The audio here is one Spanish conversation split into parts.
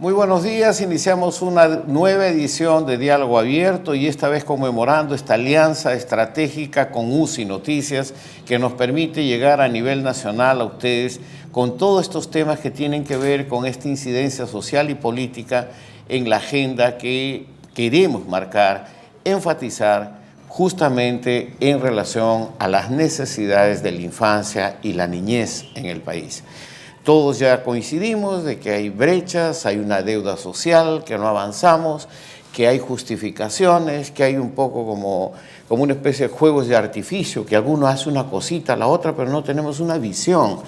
Muy buenos días, iniciamos una nueva edición de Diálogo Abierto y esta vez conmemorando esta alianza estratégica con UCI Noticias que nos permite llegar a nivel nacional a ustedes con todos estos temas que tienen que ver con esta incidencia social y política en la agenda que queremos marcar, enfatizar justamente en relación a las necesidades de la infancia y la niñez en el país. Todos ya coincidimos de que hay brechas, hay una deuda social, que no avanzamos, que hay justificaciones, que hay un poco como una especie de juegos de artificio, que alguno hace una cosita a la otra, pero no tenemos una visión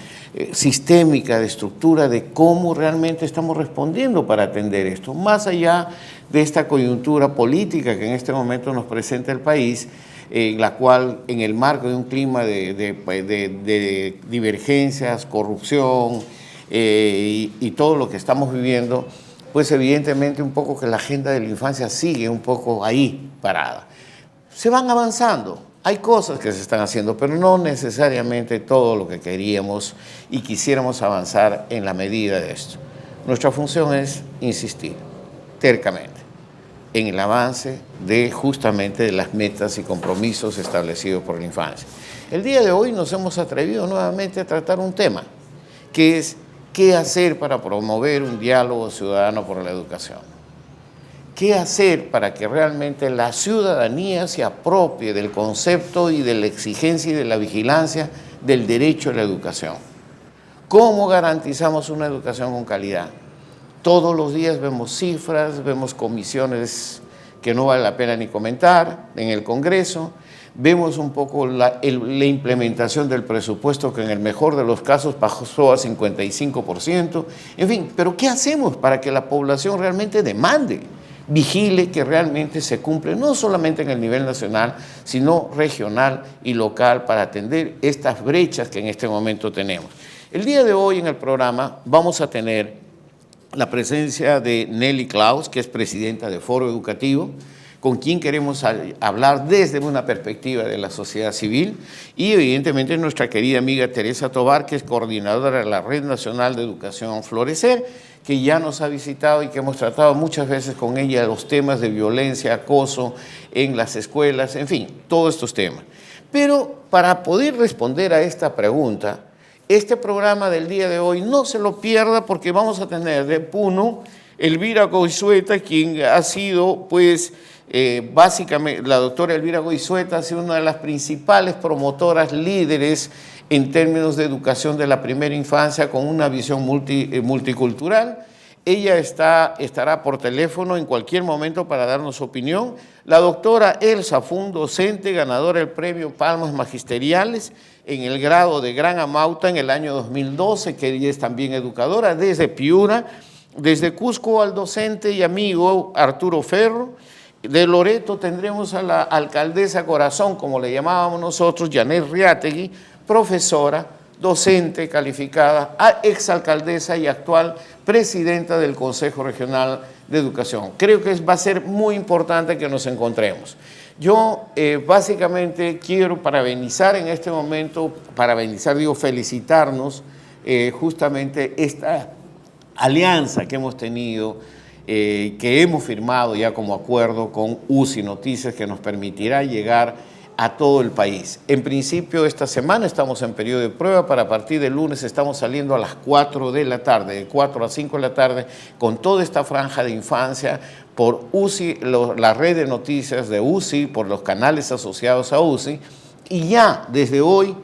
sistémica de estructura de cómo realmente estamos respondiendo para atender esto. Más allá de esta coyuntura política que en este momento nos presenta el país, en la cual, en el marco de un clima de divergencias, corrupción y todo lo que estamos viviendo, pues evidentemente un poco que la agenda de la infancia sigue un poco ahí parada. Se van avanzando, hay cosas que se están haciendo, pero no necesariamente todo lo que queríamos y quisiéramos avanzar en la medida de esto. Nuestra función es insistir tercamente en el avance de justamente de las metas y compromisos establecidos por la infancia. El día de hoy nos hemos atrevido nuevamente a tratar un tema, que es qué hacer para promover un diálogo ciudadano por la educación. ¿Qué hacer para que realmente la ciudadanía se apropie del concepto y de la exigencia y de la vigilancia del derecho a la educación? ¿Cómo garantizamos una educación con calidad? Todos los días vemos cifras, vemos comisiones que no vale la pena ni comentar en el Congreso, vemos un poco la implementación del presupuesto que en el mejor de los casos pasó a 55%, en fin, pero ¿qué hacemos para que la población realmente demande, vigile que realmente se cumple, no solamente en el nivel nacional, sino regional y local para atender estas brechas que en este momento tenemos? El día de hoy en el programa vamos a tener la presencia de Nelly Klaus, que es presidenta de Foro Educativo, con quien queremos hablar desde una perspectiva de la sociedad civil, y evidentemente nuestra querida amiga Teresa Tobar, que es coordinadora de la Red Nacional de Educación Florecer, que ya nos ha visitado y que hemos tratado muchas veces con ella los temas de violencia, acoso en las escuelas, en fin, todos estos temas. Pero para poder responder a esta pregunta, este programa del día de hoy no se lo pierda porque vamos a tener de Puno Elvira Goizueta, quien ha sido, pues, básicamente, la doctora Elvira Goizueta ha sido una de las principales promotoras líderes en términos de educación de la primera infancia con una visión multicultural. Ella estará por teléfono en cualquier momento para darnos su opinión. La doctora Elsa Fun, docente, ganadora del premio Palmas Magisteriales en el grado de Gran Amauta en el año 2012, que ella es también educadora desde Piura. Desde Cusco al docente y amigo Arturo Ferro. De Loreto tendremos a la alcaldesa Corazón, como le llamábamos nosotros, Janet Riategui, profesora, docente calificada, exalcaldesa y actual presidenta del Consejo Regional de Educación. Creo que va a ser muy importante que nos encontremos. Yo básicamente quiero parabenizar en este momento, felicitarnos justamente esta alianza que hemos tenido, que hemos firmado ya como acuerdo con UCI Noticias, que nos permitirá llegar a todo el país. En principio, esta semana estamos en periodo de prueba, para a partir del lunes estamos saliendo a las 4 de la tarde, de 4 a 5 de la tarde, con toda esta franja de infancia por UCI, la red de noticias de UCI, por los canales asociados a UCI, y ya desde hoy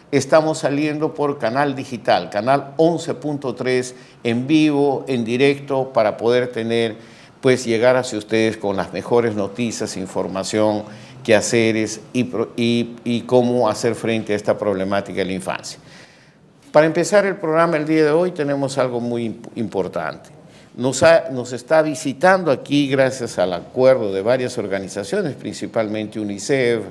estamos saliendo por canal digital, canal 11.3, en vivo, en directo, para poder tener, pues, llegar hacia ustedes con las mejores noticias, información, quehaceres y cómo hacer frente a esta problemática de la infancia. Para empezar el programa el día de hoy tenemos algo muy importante. Nos está visitando aquí, gracias al acuerdo de varias organizaciones, principalmente UNICEF,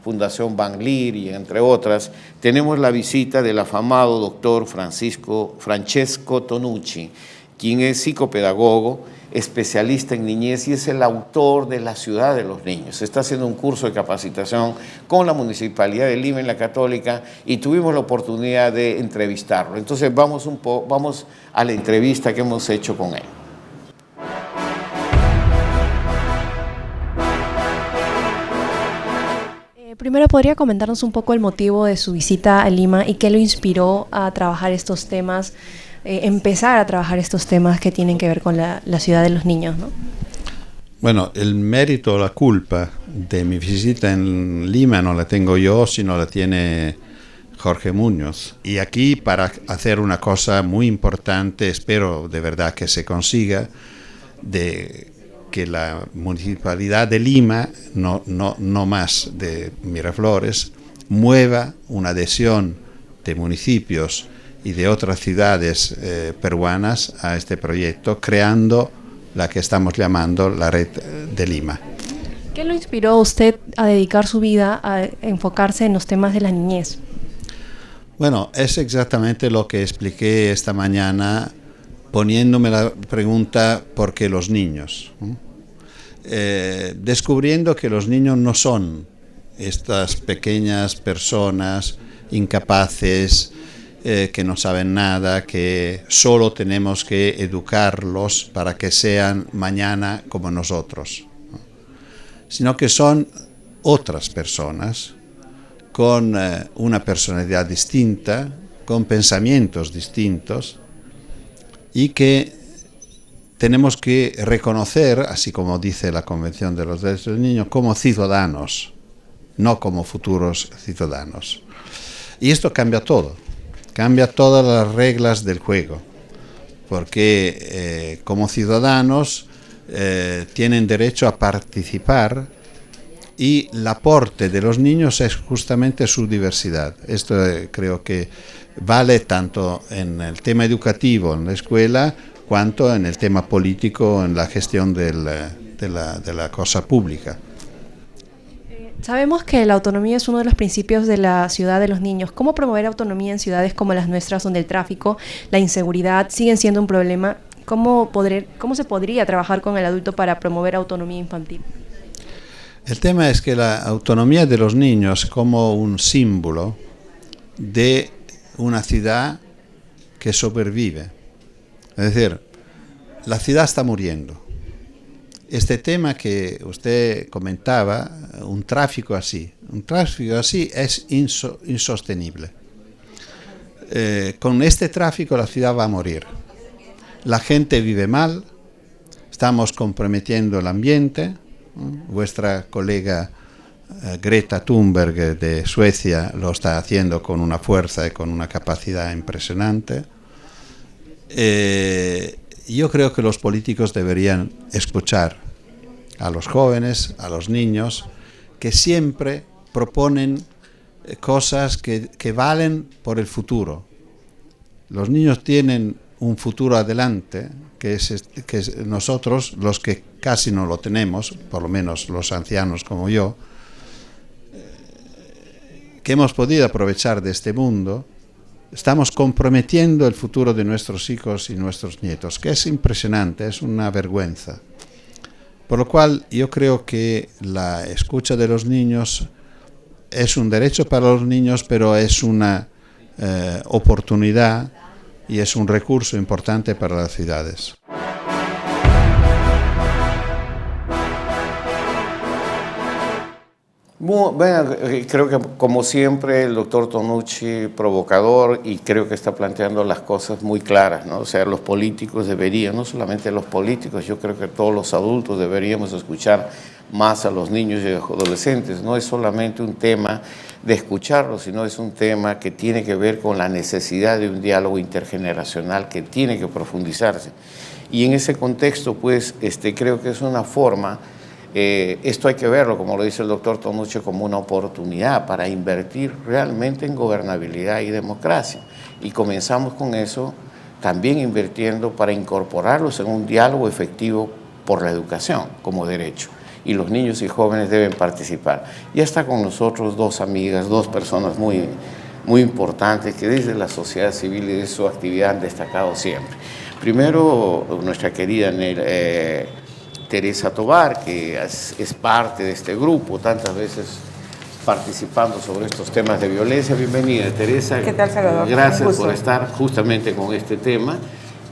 Fundación Banlir y entre otras, tenemos la visita del afamado doctor Francesco Tonucci, quien es psicopedagogo, especialista en niñez y es el autor de La Ciudad de los Niños. Está haciendo un curso de capacitación con la Municipalidad de Lima en la Católica y tuvimos la oportunidad de entrevistarlo. Entonces vamos a la entrevista que hemos hecho con él. Primero, ¿podría comentarnos un poco el motivo de su visita a Lima y qué lo inspiró a trabajar estos temas, empezar a trabajar estos temas que tienen que ver con la ciudad de los niños, ¿no? Bueno, el mérito o la culpa de mi visita en Lima no la tengo yo, sino la tiene Jorge Muñoz. Y aquí, para hacer una cosa muy importante, espero de verdad que se consiga, de que la Municipalidad de Lima, no más de Miraflores, mueva una adhesión de municipios y de otras ciudades peruanas a este proyecto, creando la que estamos llamando la Red de Lima. ¿Qué lo inspiró a usted a dedicar su vida a enfocarse en los temas de la niñez? Bueno, es exactamente lo que expliqué esta mañana poniéndome la pregunta ¿por qué los niños? Descubriendo que los niños no son estas pequeñas personas incapaces, que no saben nada, que solo tenemos que educarlos para que sean mañana como nosotros, ¿no? Sino que son otras personas con una personalidad distinta, con pensamientos distintos y que tenemos que reconocer, así como dice la Convención de los Derechos del Niño, como ciudadanos, no como futuros ciudadanos. Y esto cambia todo. Cambia todas las reglas del juego, porque como ciudadanos tienen derecho a participar y el aporte de los niños es justamente su diversidad. Esto creo que vale tanto en el tema educativo, en la escuela, cuanto en el tema político, en la gestión de la cosa pública. Sabemos que la autonomía es uno de los principios de la ciudad de los niños. ¿Cómo promover autonomía en ciudades como las nuestras, donde el tráfico, la inseguridad siguen siendo un problema? ¿Cómo se podría trabajar con el adulto para promover autonomía infantil? El tema es que la autonomía de los niños es como un símbolo de una ciudad que sobrevive. Es decir, la ciudad está muriendo. Este tema que usted comentaba, un tráfico así es insostenible. Con este tráfico la ciudad va a morir. La gente vive mal, estamos comprometiendo el ambiente. Vuestra colega Greta Thunberg de Suecia lo está haciendo con una fuerza y con una capacidad impresionante. Yo creo que los políticos deberían escuchar a los jóvenes, a los niños, que siempre proponen cosas que valen por el futuro. Los niños tienen un futuro adelante, que nosotros, los que casi no lo tenemos, por lo menos los ancianos como yo, que hemos podido aprovechar de este mundo, estamos comprometiendo el futuro de nuestros hijos y nuestros nietos, que es impresionante, es una vergüenza. Por lo cual yo creo que la escucha de los niños es un derecho para los niños, pero es una oportunidad y es un recurso importante para las ciudades. Bueno, creo que como siempre el doctor Tonucci, provocador, y creo que está planteando las cosas muy claras, ¿no? O sea, los políticos deberían, no solamente los políticos, yo creo que todos los adultos deberíamos escuchar más a los niños y adolescentes. No es solamente un tema de escucharlos, sino es un tema que tiene que ver con la necesidad de un diálogo intergeneracional que tiene que profundizarse. Y en ese contexto, pues, creo que es una forma. Esto hay que verlo, como lo dice el doctor Tonucci, como una oportunidad para invertir realmente en gobernabilidad y democracia. Y comenzamos con eso, también invirtiendo para incorporarlos en un diálogo efectivo por la educación como derecho. Y los niños y jóvenes deben participar. Ya está con nosotros dos amigas, dos personas muy importantes que desde la sociedad civil y de su actividad han destacado siempre. Primero, nuestra querida Teresa Tobar, que es parte de este grupo, tantas veces participando sobre estos temas de violencia. Bienvenida, Teresa. ¿Qué tal, Salvador? Gracias por estar justamente con este tema.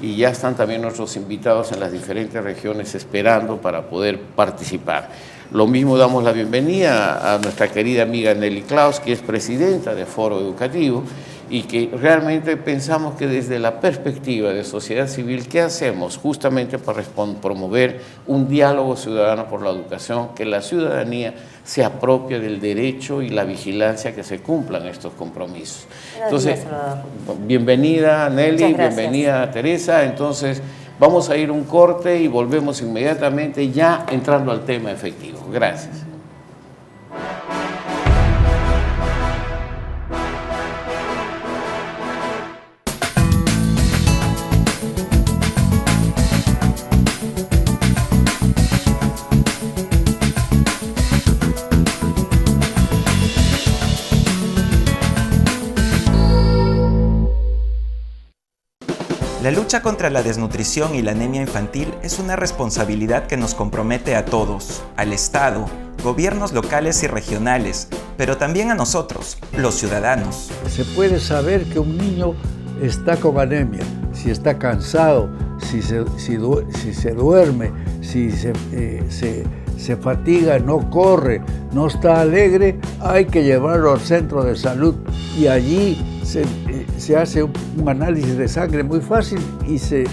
y ya están también nuestros invitados en las diferentes regiones esperando para poder participar. Lo mismo damos la bienvenida a nuestra querida amiga Nelly Klaus, que es presidenta de Foro Educativo, y que realmente pensamos que desde la perspectiva de sociedad civil, ¿qué hacemos justamente para promover un diálogo ciudadano por la educación, que la ciudadanía se apropie del derecho y la vigilancia que se cumplan estos compromisos? Entonces, bienvenida Nelly, bienvenida Teresa. Entonces, vamos a ir un corte y volvemos inmediatamente ya entrando al tema efectivo. Gracias. La lucha contra la desnutrición y la anemia infantil es una responsabilidad que nos compromete a todos, al Estado, gobiernos locales y regionales, pero también a nosotros, los ciudadanos. Se puede saber que un niño está con anemia, si está cansado, si se duerme, si se fatiga, no corre, no está alegre, hay que llevarlo al centro de salud y allí se hace un análisis de sangre muy fácil y se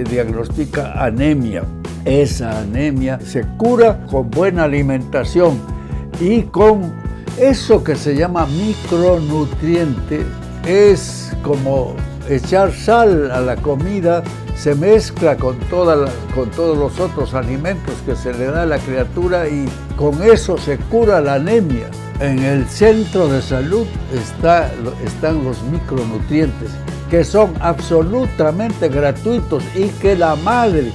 diagnostica anemia. Esa anemia se cura con buena alimentación y con eso que se llama micronutriente. Es como echar sal a la comida, se mezcla con todos los otros alimentos que se le da a la criatura y con eso se cura la anemia. En el centro de salud están los micronutrientes, que son absolutamente gratuitos y que la madre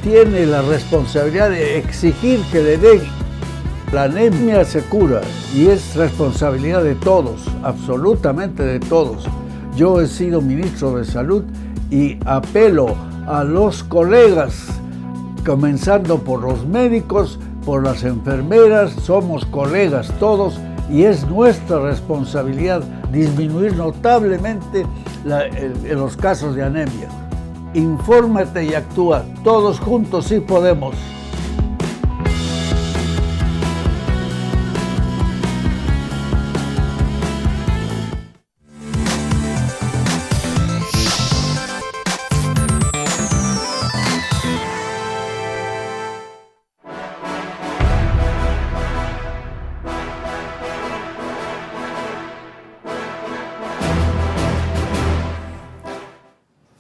tiene la responsabilidad de exigir que le den. La anemia se cura y es responsabilidad de todos, absolutamente de todos. Yo he sido ministro de Salud y apelo a los colegas, comenzando por los médicos, por las enfermeras, somos colegas todos y es nuestra responsabilidad disminuir notablemente los casos de anemia. Infórmate y actúa, todos juntos sí podemos.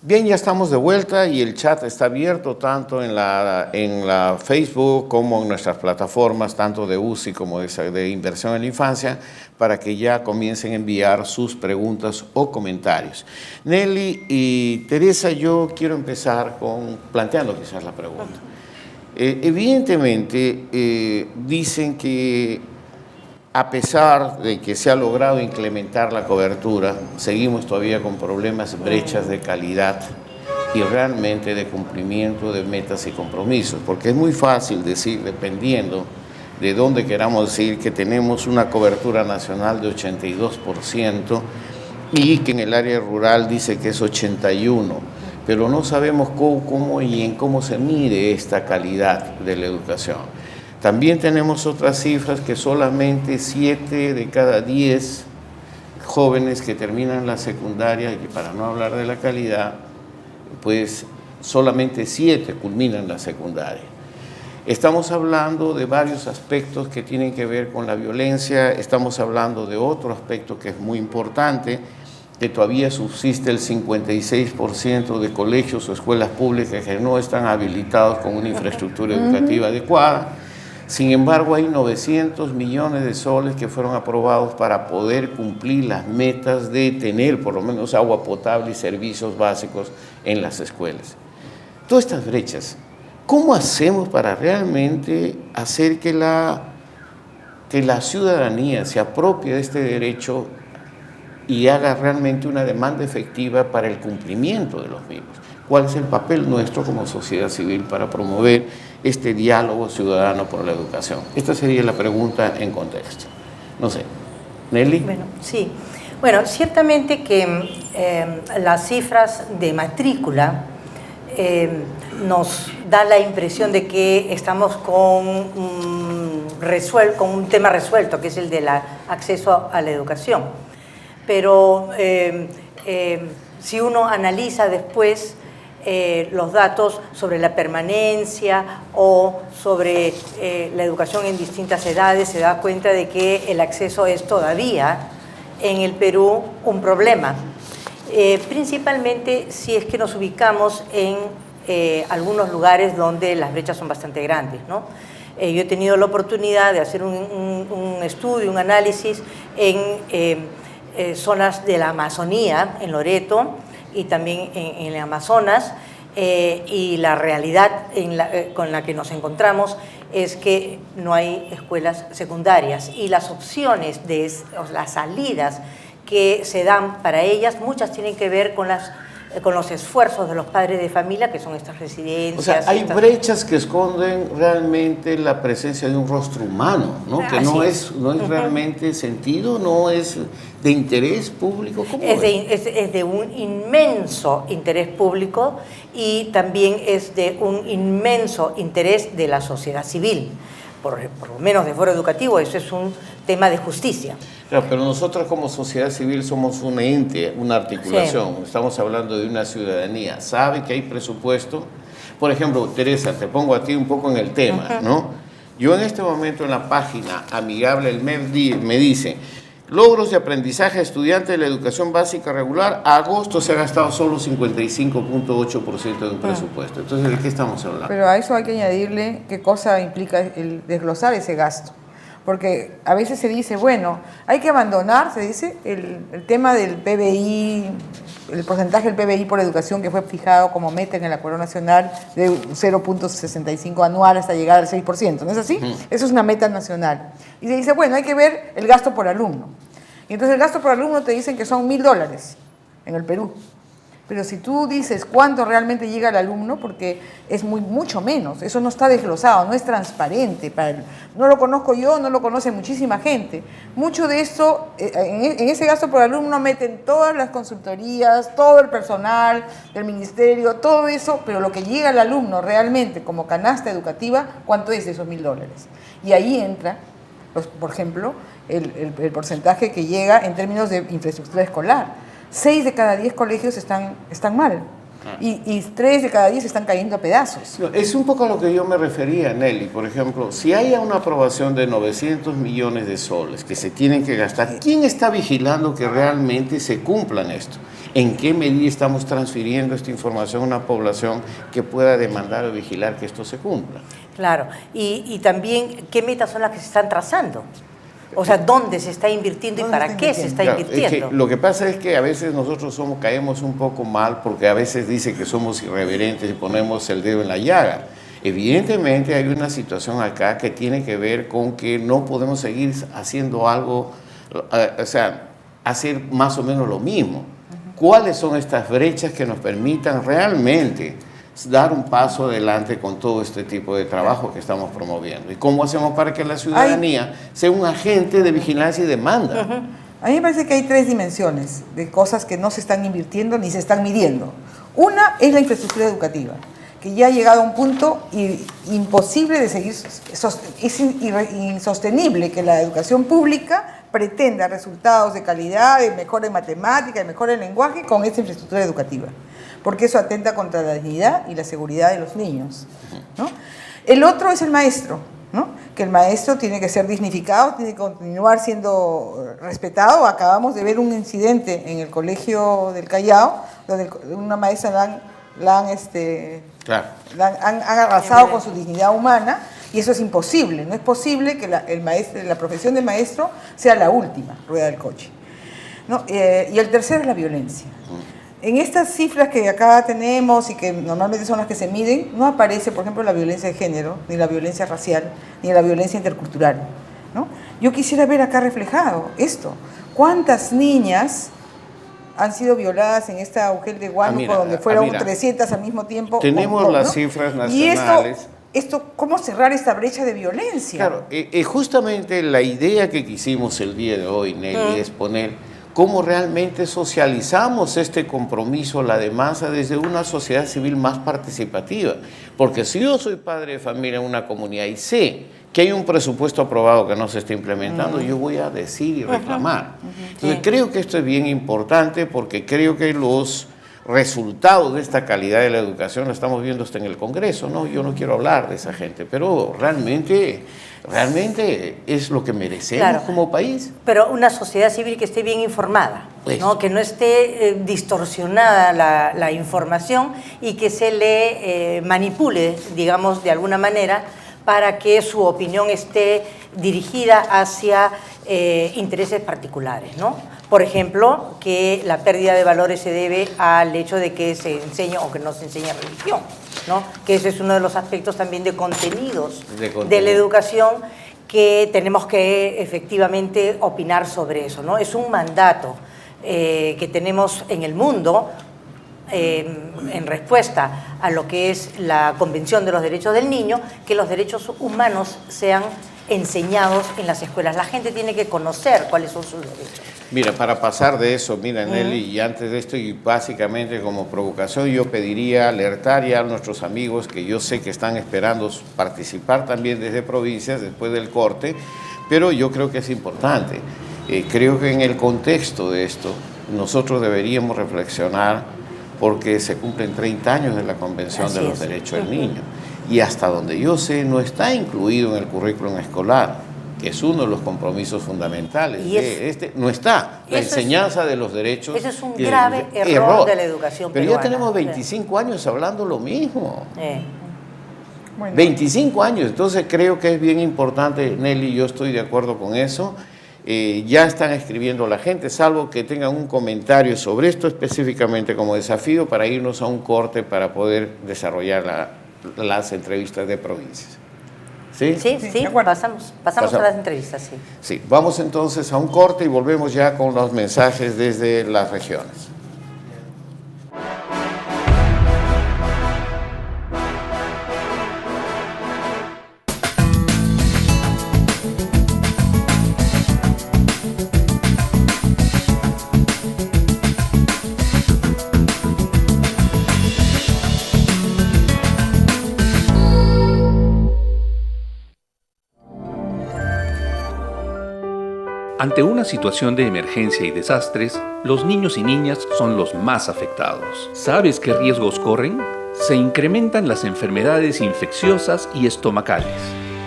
Bien, ya estamos de vuelta y el chat está abierto tanto en la Facebook como en nuestras plataformas, tanto de UCI como de Inversión en la Infancia, para que ya comiencen a enviar sus preguntas o comentarios. Nelly y Teresa, yo quiero empezar planteando quizás la pregunta. Evidentemente, dicen que a pesar de que se ha logrado incrementar la cobertura, seguimos todavía con problemas, brechas de calidad y realmente de cumplimiento de metas y compromisos, porque es muy fácil decir, dependiendo de dónde queramos decir, que tenemos una cobertura nacional de 82% y que en el área rural dice que es 81%, pero no sabemos cómo se mide esta calidad de la educación. También tenemos otras cifras que solamente 7 de cada 10 jóvenes que terminan la secundaria, y para no hablar de la calidad, pues solamente 7 culminan la secundaria. Estamos hablando de varios aspectos que tienen que ver con la violencia, estamos hablando de otro aspecto que es muy importante, que todavía subsiste el 56% de colegios o escuelas públicas que no están habilitados con una infraestructura educativa adecuada. Sin embargo, hay 900 millones de soles que fueron aprobados para poder cumplir las metas de tener por lo menos agua potable y servicios básicos en las escuelas. Todas estas brechas, ¿cómo hacemos para realmente hacer que la ciudadanía se apropie de este derecho y haga realmente una demanda efectiva para el cumplimiento de los mismos? ¿Cuál es el papel nuestro como sociedad civil para promover este diálogo ciudadano por la educación? Esta sería la pregunta en contexto. No sé, Nelly. Bueno, sí. Bueno, ciertamente que las cifras de matrícula nos da la impresión de que estamos con un tema resuelto, que es el del acceso a la educación. Pero si uno analiza después los datos sobre la permanencia o sobre la educación en distintas edades, se da cuenta de que el acceso es todavía en el Perú un problema. Principalmente si es que nos ubicamos en algunos lugares donde las brechas son bastante grandes, ¿no? Yo he tenido la oportunidad de hacer un estudio, un análisis en zonas de la Amazonía, en Loreto y también en el Amazonas, y la realidad con la que nos encontramos es que no hay escuelas secundarias y las opciones, las salidas que se dan para ellas, muchas tienen que ver con los esfuerzos de los padres de familia, que son estas residencias. O sea, hay brechas que esconden realmente la presencia de un rostro humano, ¿no? Que no es realmente sentido, no es de interés público. ¿Cómo es? Es de un inmenso interés público y también es de un inmenso interés de la sociedad civil. Por lo menos de Foro Educativo, eso es un tema de justicia. Claro, pero nosotros como sociedad civil somos un ente, una articulación. Sí. Estamos hablando de una ciudadanía. ¿Sabe que hay presupuesto? Por ejemplo, Teresa, te pongo a ti un poco en el tema, ¿no? Yo en este momento en la página amigable el MED me dice: logros de aprendizaje de estudiantes de la educación básica regular, a agosto se ha gastado solo 55.8% de un presupuesto. Entonces, ¿de qué estamos hablando? Pero a eso hay que añadirle qué cosa implica el desglosar ese gasto. Porque a veces se dice, bueno, hay que abandonar, se dice, el tema del PBI, el porcentaje del PBI por educación que fue fijado como meta en el Acuerdo Nacional de 0.65 anual hasta llegar al 6%, ¿no es así? Eso es una meta nacional. Y se dice, bueno, hay que ver el gasto por alumno. Y entonces el gasto por alumno te dicen que son $1.000 en el Perú. Pero si tú dices cuánto realmente llega al alumno, porque es mucho menos, eso no está desglosado, no es transparente. No lo conozco yo, no lo conoce muchísima gente. Mucho de esto, en ese gasto por alumno meten todas las consultorías, todo el personal del ministerio, todo eso, pero lo que llega al alumno realmente como canasta educativa, ¿cuánto es de esos $1.000? Y ahí entra, por ejemplo, el porcentaje que llega en términos de infraestructura escolar. 6 de cada 10 colegios están mal y 3 de cada 10 están cayendo a pedazos. Es un poco a lo que yo me refería, Nelly. Por ejemplo, si hay una aprobación de 900 millones de soles que se tienen que gastar, ¿quién está vigilando que realmente se cumplan esto? ¿En qué medida estamos transfiriendo esta información a una población que pueda demandar o vigilar que esto se cumpla? Claro, y también qué metas son las que se están trazando. O sea, ¿dónde se está invirtiendo y para qué se está invirtiendo? Es que lo que pasa es que a veces nosotros caemos un poco mal porque a veces dice que somos irreverentes y ponemos el dedo en la llaga. Evidentemente hay una situación acá que tiene que ver con que no podemos seguir haciendo algo, o sea, hacer más o menos lo mismo. ¿Cuáles son estas brechas que nos permitan realmente dar un paso adelante con todo este tipo de trabajo que estamos promoviendo? ¿Y cómo hacemos para que la ciudadanía sea un agente de vigilancia y demanda? A mí me parece que hay 3 dimensiones de cosas que no se están invirtiendo ni se están midiendo. Una es la infraestructura educativa, que ya ha llegado a un punto imposible de seguir, es insostenible que la educación pública pretenda resultados de calidad, de mejora en matemática, de mejora en lenguaje con esta infraestructura educativa, porque eso atenta contra la dignidad y la seguridad de los niños, ¿no? El otro es el maestro, ¿no? Que el maestro tiene que ser dignificado, tiene que continuar siendo respetado. Acabamos de ver un incidente en el colegio del Callao, donde una maestra han arrasado con su dignidad humana, y eso es imposible. No es posible que la profesión de maestro sea la última rueda del coche, ¿no? Y el tercero es la violencia. En estas cifras que acá tenemos y que normalmente son las que se miden, no aparece, por ejemplo, la violencia de género, ni la violencia racial, ni la violencia intercultural, ¿no? Yo quisiera ver acá reflejado esto. ¿Cuántas niñas han sido violadas en esta Ugel de Huánuco, donde fueron 300 al mismo tiempo? Tenemos las cifras nacionales. Y ¿cómo cerrar esta brecha de violencia? Claro, justamente la idea que quisimos el día de hoy, Nelly, es poner cómo realmente socializamos este compromiso a la demanda desde una sociedad civil más participativa. Porque si yo soy padre de familia en una comunidad y sé que hay un presupuesto aprobado que no se está implementando, yo voy a decir y reclamar. Entonces creo que esto es bien importante porque creo que los resultados de esta calidad de la educación lo estamos viendo hasta en el Congreso, ¿no? Yo no quiero hablar de esa gente, pero realmente es lo que merecemos como país. Pero una sociedad civil que esté bien informada, Pues, ¿no? Que no esté distorsionada la información y que se le manipule, digamos, de alguna manera, para que su opinión esté dirigida hacia intereses particulares, ¿no? Por ejemplo, que la pérdida de valores se debe al hecho de que se enseña o que no se enseña religión, ¿no? Que ese es uno de los aspectos también de contenidos de la educación que tenemos que efectivamente opinar sobre eso, ¿no? Es un mandato que tenemos en el mundo en respuesta a lo que es la Convención de los Derechos del Niño, que los derechos humanos sean enseñados en las escuelas. La gente tiene que conocer cuáles son sus derechos. Mira, para pasar de eso, mira, Nelly, y antes de esto, y básicamente como provocación, yo pediría alertar ya a nuestros amigos que yo sé que están esperando participar también desde provincias después del corte, pero yo creo que es importante. Creo que en el contexto de esto, nosotros deberíamos reflexionar porque se cumplen 30 años de la Convención de los Derechos del Niño. Y hasta donde yo sé, no está incluido en el currículum escolar, que es uno de los compromisos fundamentales. No está. La enseñanza de los derechos. Ese es un grave error de la educación Pero peruana. ya tenemos 25 años hablando lo mismo. Bueno. 25 años. Entonces creo que es bien importante, Nelly, yo estoy de acuerdo con eso. Ya están escribiendo la gente, salvo que tengan un comentario sobre esto específicamente como desafío para irnos a un corte para poder desarrollar las entrevistas de provincias. ¿Sí? Sí, pasamos a las entrevistas, sí. Sí, vamos entonces a un corte y volvemos ya con los mensajes desde las regiones. Ante una situación de emergencia y desastres, los niños y niñas son los más afectados. ¿Sabes qué riesgos corren? Se incrementan las enfermedades infecciosas y estomacales.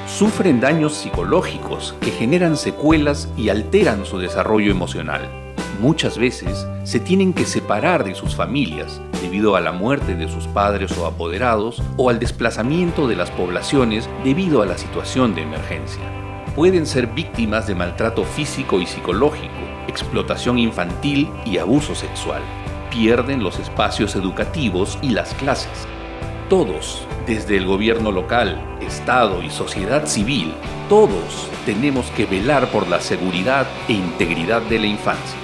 Sufren daños psicológicos que generan secuelas y alteran su desarrollo emocional. Muchas veces se tienen que separar de sus familias debido a la muerte de sus padres o apoderados o al desplazamiento de las poblaciones debido a la situación de emergencia. Pueden ser víctimas de maltrato físico y psicológico, explotación infantil y abuso sexual. Pierden los espacios educativos y las clases. Todos, desde el gobierno local, Estado y sociedad civil, todos tenemos que velar por la seguridad e integridad de la infancia.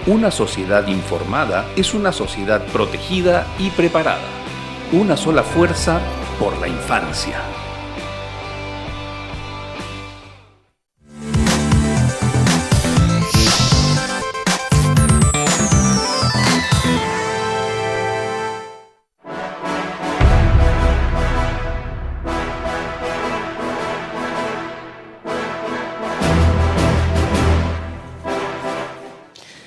Una sociedad informada es una sociedad protegida y preparada. Una sola fuerza por la infancia.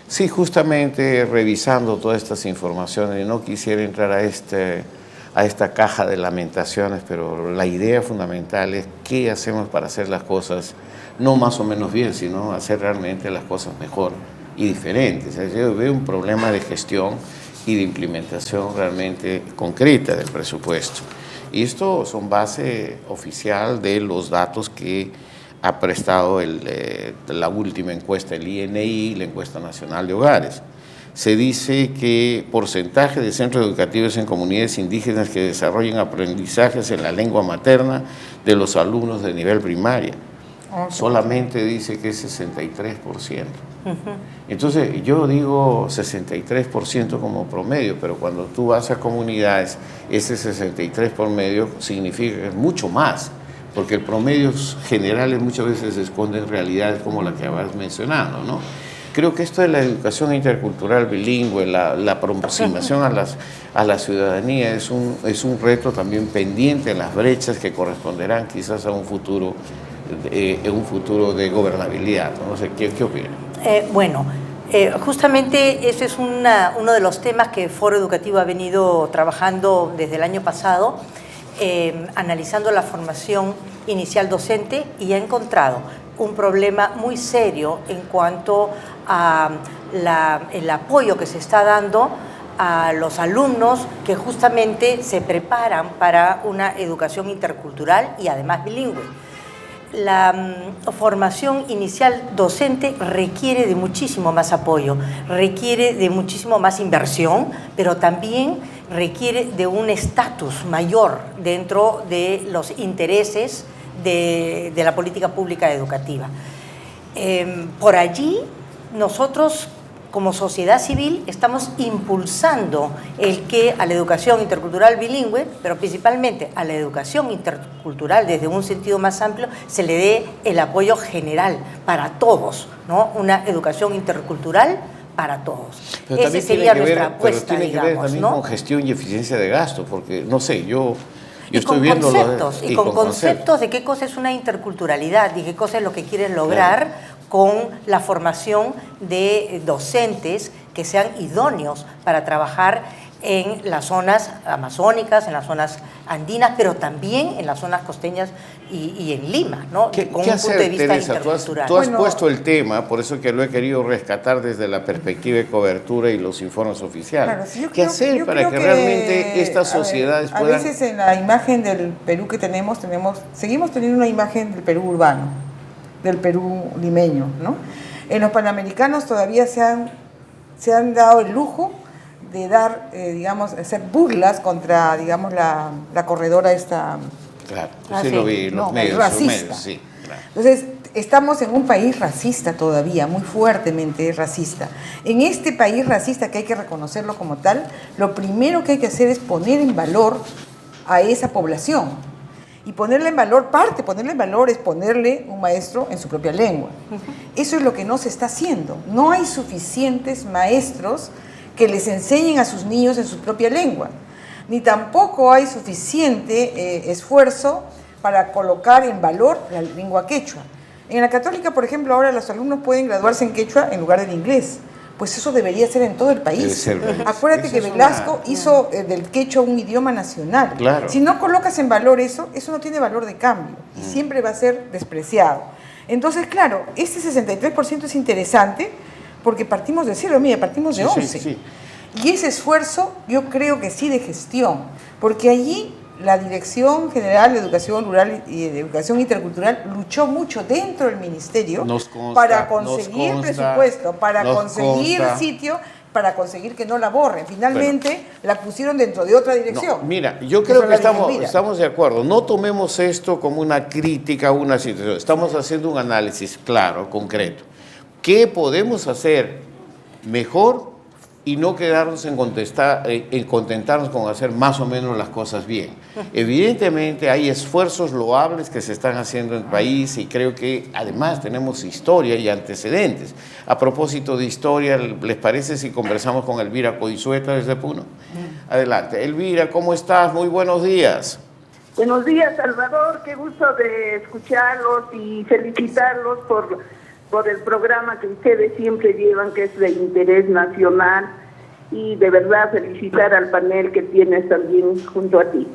Sí, justamente revisando todas estas informaciones, no quisiera entrar a esta caja de lamentaciones, pero la idea fundamental es qué hacemos para hacer las cosas no más o menos bien, sino hacer realmente las cosas mejor y diferentes. Yo veo un problema de gestión y de implementación realmente concreta del presupuesto. Y esto son base oficial de los datos que ha prestado la última encuesta, el INI, la encuesta nacional de hogares. Se dice que porcentaje de centros educativos en comunidades indígenas que desarrollen aprendizajes en la lengua materna de los alumnos de nivel primaria. Solamente dice que es 63%. Entonces, yo digo 63% como promedio, pero cuando tú vas a comunidades, ese 63 por medio significa que es mucho más, porque el promedio general muchas veces se esconde en realidades como la que vas mencionando, ¿no? Creo que esto de la educación intercultural bilingüe, la aproximación a la ciudadanía es un reto también pendiente en las brechas que corresponderán quizás a un futuro de gobernabilidad. No sé, ¿qué opinan? Justamente ese es uno de los temas que Foro Educativo ha venido trabajando desde el año pasado, analizando la formación inicial docente, y ha encontrado un problema muy serio en cuanto a el apoyo que se está dando a los alumnos que justamente se preparan para una educación intercultural y además bilingüe. La formación inicial docente requiere de muchísimo más apoyo, requiere de muchísimo más inversión, pero también requiere de un estatus mayor dentro de los intereses de la política pública educativa. Por allí, nosotros, como sociedad civil, estamos impulsando el que a la educación intercultural bilingüe, pero principalmente a la educación intercultural desde un sentido más amplio, se le dé el apoyo general para todos, ¿no? Una educación intercultural para todos. Pero esa sería nuestra apuesta, pero tiene que ver también, ¿no?, con gestión y eficiencia de gasto, porque, no sé, yo estoy viendo conceptos, y con conceptos de qué cosa es una interculturalidad y qué cosa es lo que quieren lograr con la formación de docentes que sean idóneos para trabajar en las zonas amazónicas, en las zonas andinas, pero también en las zonas costeñas y en Lima, ¿no? Con un punto de vista intercultural. Tú has puesto el tema, por eso que lo he querido rescatar desde la perspectiva de cobertura y los informes oficiales. Claro, sí, ¿Qué hacer para que realmente estas sociedades puedan...? A veces en la imagen del Perú que seguimos teniendo una imagen del Perú urbano, del Perú limeño, ¿no? En los Panamericanos todavía se han dado el lujo de dar, hacer burlas contra, la corredora esta... Claro, sí lo vi en los medios. Racista. Sí, claro. Entonces, estamos en un país racista todavía, muy fuertemente racista. En este país racista, que hay que reconocerlo como tal, lo primero que hay que hacer es poner en valor a esa población. Y ponerle en valor es ponerle un maestro en su propia lengua. Eso es lo que no se está haciendo. No hay suficientes maestros que les enseñen a sus niños en su propia lengua. Ni tampoco hay suficiente esfuerzo para colocar en valor la lengua quechua. En la Católica, por ejemplo, ahora los alumnos pueden graduarse en quechua en lugar del inglés. Pues eso debería ser en todo el país. Acuérdate que Velasco hizo del quechua un idioma nacional. Claro. Si no colocas en valor eso no tiene valor de cambio y siempre va a ser despreciado. Entonces, claro, este 63% es interesante porque partimos de cero, mira, partimos de 11. Sí. Y ese esfuerzo yo creo que sí de gestión, porque allí la Dirección General de Educación Rural y de Educación Intercultural luchó mucho dentro del ministerio para conseguir presupuesto, para conseguir sitio, para conseguir que no la borren. Finalmente la pusieron dentro de otra dirección. No, mira, yo creo que estamos de acuerdo. No tomemos esto como una crítica a una situación. Estamos haciendo un análisis claro, concreto. ¿Qué podemos hacer mejor y no quedarnos en contentarnos con hacer más o menos las cosas bien? Evidentemente hay esfuerzos loables que se están haciendo en el país y creo que además tenemos historia y antecedentes. A propósito de historia, ¿les parece si conversamos con Elvira Codizueta desde Puno? Adelante. Elvira, ¿cómo estás? Muy buenos días. Buenos días, Salvador. Qué gusto de escucharlos y felicitarlos por el programa que ustedes siempre llevan, que es de interés nacional, y de verdad felicitar al panel que tienes también junto a ti.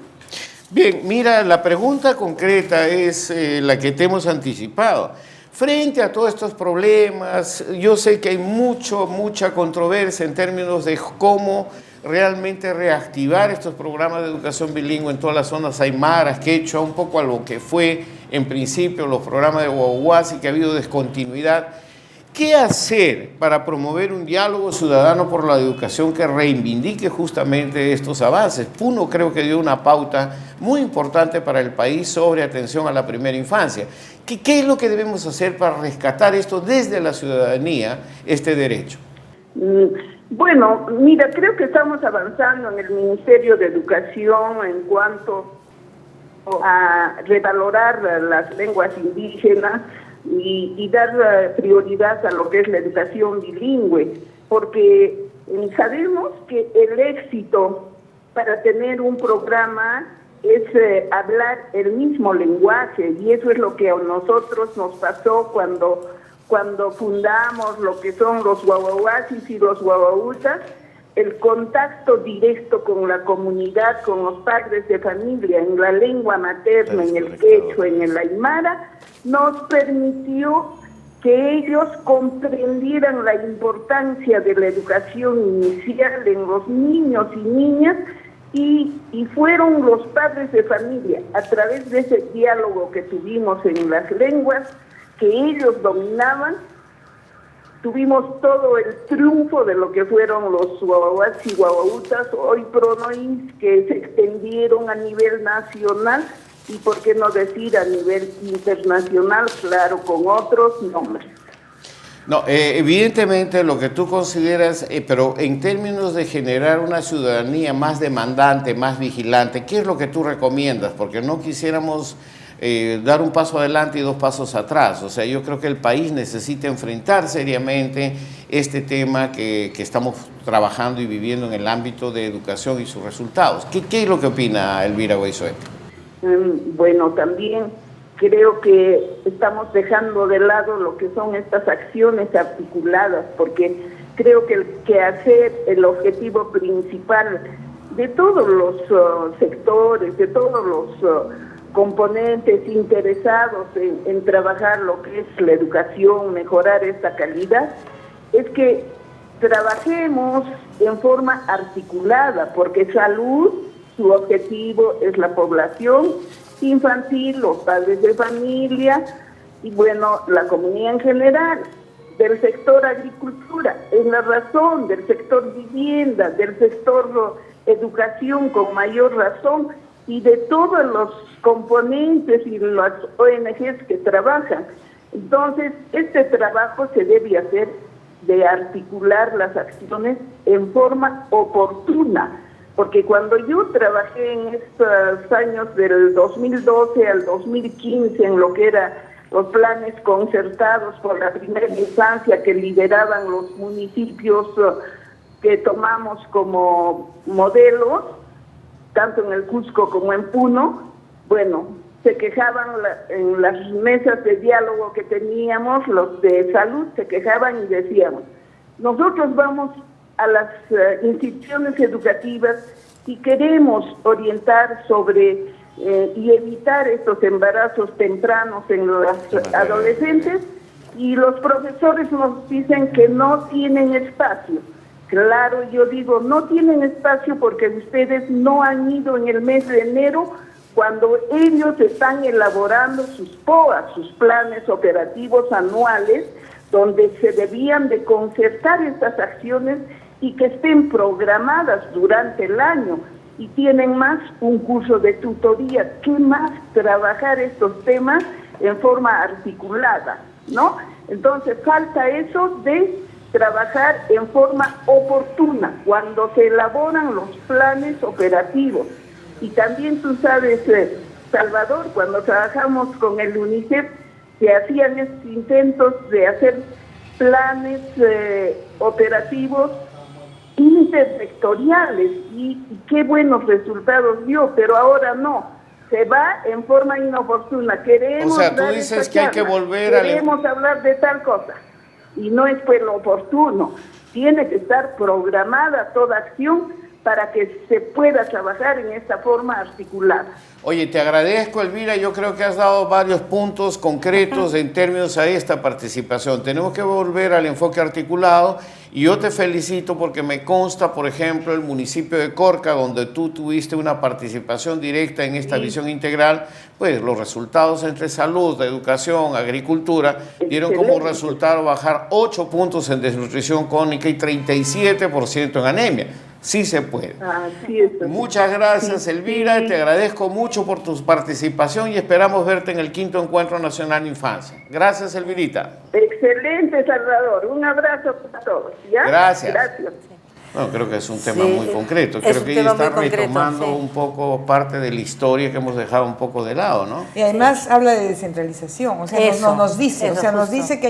Bien, mira, la pregunta concreta es la que te hemos anticipado. Frente a todos estos problemas, yo sé que hay mucha controversia en términos de cómo realmente reactivar estos programas de educación bilingüe en todas las zonas aymaras, quechua, un poco a lo que fue en principio los programas de Huahuasi, que ha habido descontinuidad. ¿Qué hacer para promover un diálogo ciudadano por la educación que reivindique justamente estos avances? Puno creo que dio una pauta muy importante para el país sobre atención a la primera infancia. ¿Qué es lo que debemos hacer para rescatar esto desde la ciudadanía, este derecho? Bueno, mira, creo que estamos avanzando en el Ministerio de Educación en cuanto a revalorar las lenguas indígenas, y dar prioridad a lo que es la educación bilingüe, porque sabemos que el éxito para tener un programa es hablar el mismo lenguaje, y eso es lo que a nosotros nos pasó cuando fundamos lo que son los guaguaguasis y los guaguautas. El contacto directo con la comunidad, con los padres de familia, en la lengua materna, en el quechua, en el aymara, nos permitió que ellos comprendieran la importancia de la educación inicial en los niños y niñas, y fueron los padres de familia, a través de ese diálogo que tuvimos en las lenguas que ellos dominaban, tuvimos todo el triunfo de lo que fueron los guaguaguas y guaguautas, hoy pronoís, que se extendieron a nivel nacional y, por qué no decir, a nivel internacional, claro, con otros nombres. No, evidentemente lo que tú consideras, pero en términos de generar una ciudadanía más demandante, más vigilante, ¿qué es lo que tú recomiendas? Porque no quisiéramos dar un paso adelante y dos pasos atrás. O sea, yo creo que el país necesita enfrentar seriamente este tema que estamos trabajando y viviendo en el ámbito de educación y sus resultados. ¿Qué es lo que opina Elvira Goizueta? Bueno, también creo que estamos dejando de lado lo que son estas acciones articuladas, porque creo que hacer el objetivo principal de todos los sectores, de todos los componentes interesados en trabajar lo que es la educación, mejorar esta calidad, es que trabajemos en forma articulada, porque salud, su objetivo es la población infantil, los padres de familia y, bueno, la comunidad en general. Del sector agricultura, es la razón, del sector vivienda, del sector educación con mayor razón, y de todos los componentes y las ONGs que trabajan. Entonces, este trabajo se debe hacer de articular las acciones en forma oportuna, porque cuando yo trabajé en estos años del 2012 al 2015 en lo que eran los planes concertados por la primera infancia que lideraban los municipios que tomamos como modelos, tanto en el Cusco como en Puno, bueno, se quejaban en las mesas de diálogo que teníamos, los de salud se quejaban y decíamos, nosotros vamos a las instituciones educativas y queremos orientar sobre y evitar estos embarazos tempranos en los adolescentes, y los profesores nos dicen que no tienen espacio. Claro, yo digo, no tienen espacio porque ustedes no han ido en el mes de enero, cuando ellos están elaborando sus POA, sus planes operativos anuales, donde se debían de concertar estas acciones y que estén programadas durante el año, y tienen más un curso de tutoría. ¿Qué más trabajar estos temas en forma articulada, no? Entonces falta eso de trabajar en forma oportuna cuando se elaboran los planes operativos. Y también tú sabes, Salvador, cuando trabajamos con el UNICEF, se hacían estos intentos de hacer planes operativos intersectoriales, y qué buenos resultados dio, pero ahora no, se va en forma inoportuna. Queremos, o sea, tú dices que hay que volver queremos hablar de tal cosa, y no es pues lo oportuno. Tiene que estar programada toda acción para que se pueda trabajar en esta forma articulada. Oye, te agradezco, Elvira, yo creo que has dado varios puntos concretos en términos a esta participación. Tenemos que volver al enfoque articulado, y yo te felicito porque me consta, por ejemplo, el municipio de Corca, donde tú tuviste una participación directa en esta visión integral, pues los resultados entre salud, educación, agricultura, dieron como resultado bajar 8 puntos en desnutrición crónica y 37% en anemia. Sí se puede. Así es. Muchas gracias, Elvira, te agradezco mucho por tu participación y esperamos verte en el 5º Encuentro Nacional de Infancia. Gracias, Elvirita. Excelente, Salvador. Un abrazo para todos. ¿Ya? Gracias. Gracias. Bueno, creo que es un tema muy concreto. Creo que ella está retomando un poco parte de la historia que hemos dejado un poco de lado, ¿no? Y además habla de descentralización, o sea, nos dice que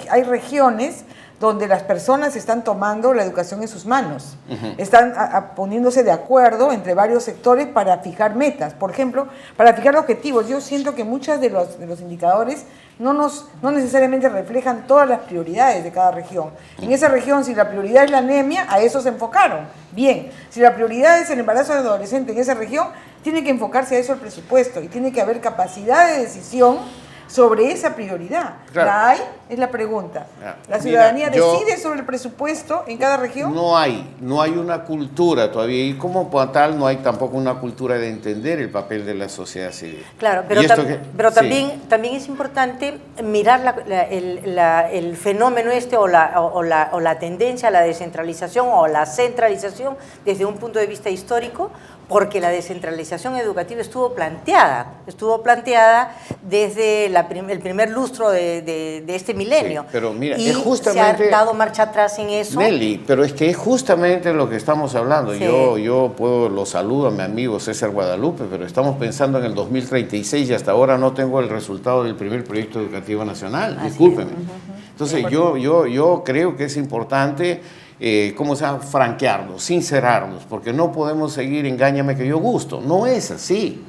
hay regiones donde las personas están tomando la educación en sus manos, están poniéndose de acuerdo entre varios sectores para fijar metas, por ejemplo, para fijar objetivos. Yo siento que muchos de los indicadores no necesariamente reflejan todas las prioridades de cada región. En esa región, si la prioridad es la anemia, a eso se enfocaron. Bien, si la prioridad es el embarazo de adolescente en esa región, tiene que enfocarse a eso el presupuesto y tiene que haber capacidad de decisión sobre esa prioridad. Claro. ¿La hay? Es la pregunta. ¿La ciudadanía decide sobre el presupuesto en cada región? No hay una cultura todavía, y como tal no hay tampoco una cultura de entender el papel de la sociedad civil. Claro, pero también es importante mirar el fenómeno o la tendencia a la descentralización o la centralización desde un punto de vista histórico, porque la descentralización educativa estuvo planteada desde el primer lustro de este milenio. Sí, pero mira, y es justamente, se ha dado marcha atrás en eso. Nelly, pero es que es justamente lo que estamos hablando. Sí. Yo lo saludo a mi amigo César Guadalupe, pero estamos pensando en el 2036 y hasta ahora no tengo el resultado del primer proyecto educativo nacional. Discúlpeme. Entonces yo creo que es importante franquearnos, sincerarnos, porque no podemos seguir engáñame que yo gusto. No es así.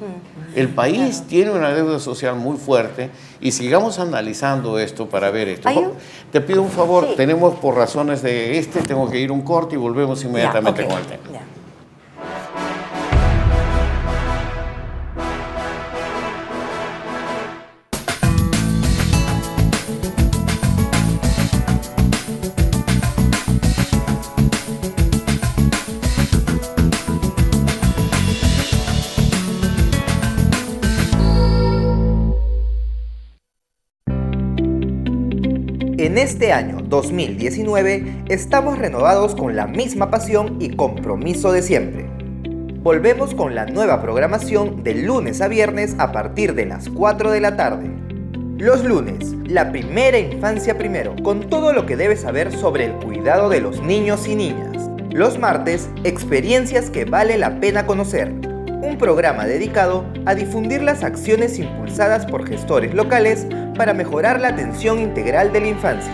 El país tiene una deuda social muy fuerte y sigamos analizando esto para ver esto. Te pido un favor, tenemos por razones tengo que ir un corte y volvemos inmediatamente con el tema. En este año 2019 estamos renovados con la misma pasión y compromiso de siempre. Volvemos con la nueva programación de lunes a viernes a partir de las 4 de la tarde. Los lunes, la primera infancia primero, con todo lo que debes saber sobre el cuidado de los niños y niñas. Los martes, experiencias que vale la pena conocer. Un programa dedicado a difundir las acciones impulsadas por gestores locales para mejorar la atención integral de la infancia.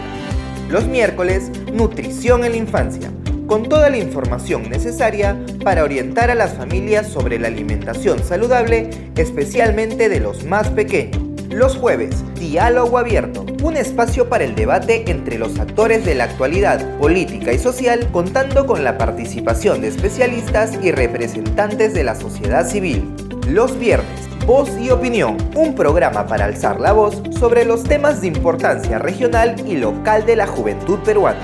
Los miércoles, Nutrición en la Infancia, con toda la información necesaria para orientar a las familias sobre la alimentación saludable, especialmente de los más pequeños. Los jueves, Diálogo Abierto, un espacio para el debate entre los actores de la actualidad política y social, contando con la participación de especialistas y representantes de la sociedad civil. Los viernes, Voz y Opinión, un programa para alzar la voz sobre los temas de importancia regional y local de la juventud peruana.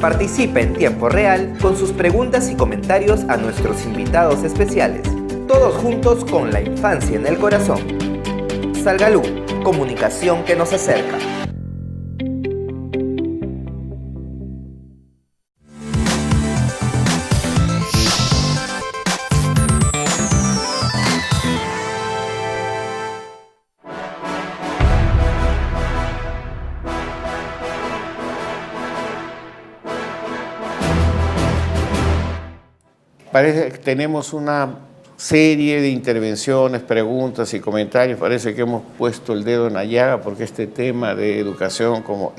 Participa en tiempo real con sus preguntas y comentarios a nuestros invitados especiales. Todos juntos con la infancia en el corazón. Salgalú, comunicación que nos acerca. Parece que tenemos una serie de intervenciones, preguntas y comentarios. Parece que hemos puesto el dedo en la llaga porque este tema de educación como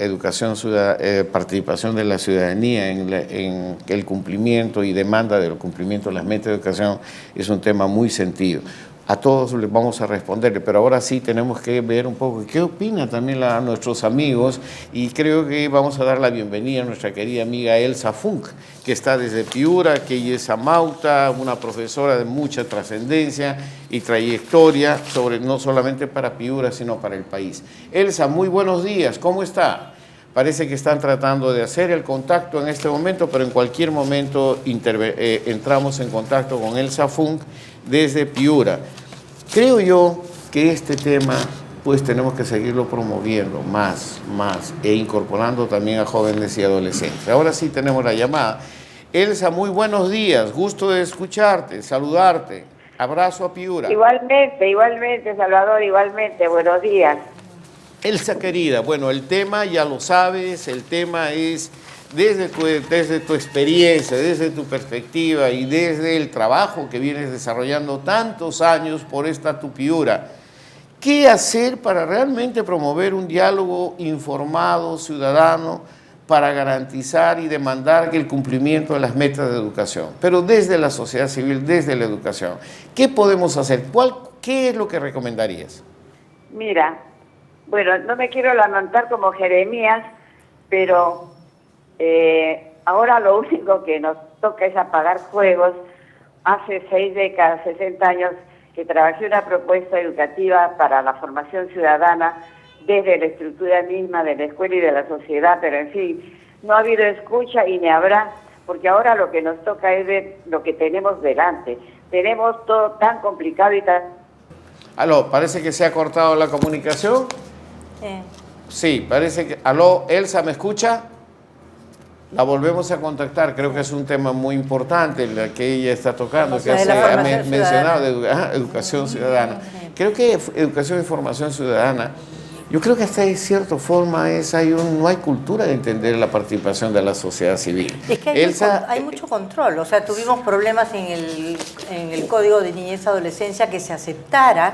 participación de la ciudadanía en el cumplimiento y demanda del cumplimiento de las metas de educación es un tema muy sentido. A todos les vamos a responderle, pero ahora sí tenemos que ver un poco qué opinan también nuestros amigos, y creo que vamos a dar la bienvenida a nuestra querida amiga Elsa Funk, que está desde Piura, que ella es amauta, una profesora de mucha trascendencia y trayectoria, no solamente para Piura, sino para el país. Elsa, muy buenos días, ¿cómo está? Parece que están tratando de hacer el contacto en este momento, pero en cualquier momento entramos en contacto con Elsa Funk desde Piura. Creo yo que este tema pues tenemos que seguirlo promoviendo más e incorporando también a jóvenes y adolescentes. Ahora sí tenemos la llamada. Elsa, muy buenos días, gusto de escucharte, saludarte. Abrazo a Piura. Igualmente, Salvador, igualmente, buenos días. Elsa querida, bueno, el tema ya lo sabes, el tema es desde tu experiencia, desde tu perspectiva y desde el trabajo que vienes desarrollando tantos años por esta tu Piura, ¿qué hacer para realmente promover un diálogo informado, ciudadano, para garantizar y demandar el cumplimiento de las metas de educación? Pero desde la sociedad civil, desde la educación, ¿qué podemos hacer? ¿Qué es lo que recomendarías? Mira, bueno, no me quiero lamentar como Jeremías, pero ahora lo único que nos toca es apagar fuegos. Hace 6 décadas, 60 años, que trabajé una propuesta educativa para la formación ciudadana desde la estructura misma de la escuela y de la sociedad, pero en fin, no ha habido escucha y ni habrá, porque ahora lo que nos toca es ver lo que tenemos delante. Tenemos todo tan complicado y tan... Aló, parece que se ha cortado la comunicación. Sí, parece que... Aló, Elsa, ¿me escucha? La volvemos a contactar, creo que es un tema muy importante el que ella está tocando, que ha mencionado de educación ciudadana. Creo que educación y formación ciudadana, yo creo que hasta de cierta forma no hay cultura de entender la participación de la sociedad civil. Es que hay mucho control, o sea, tuvimos problemas en el Código de Niñez y Adolescencia que se aceptara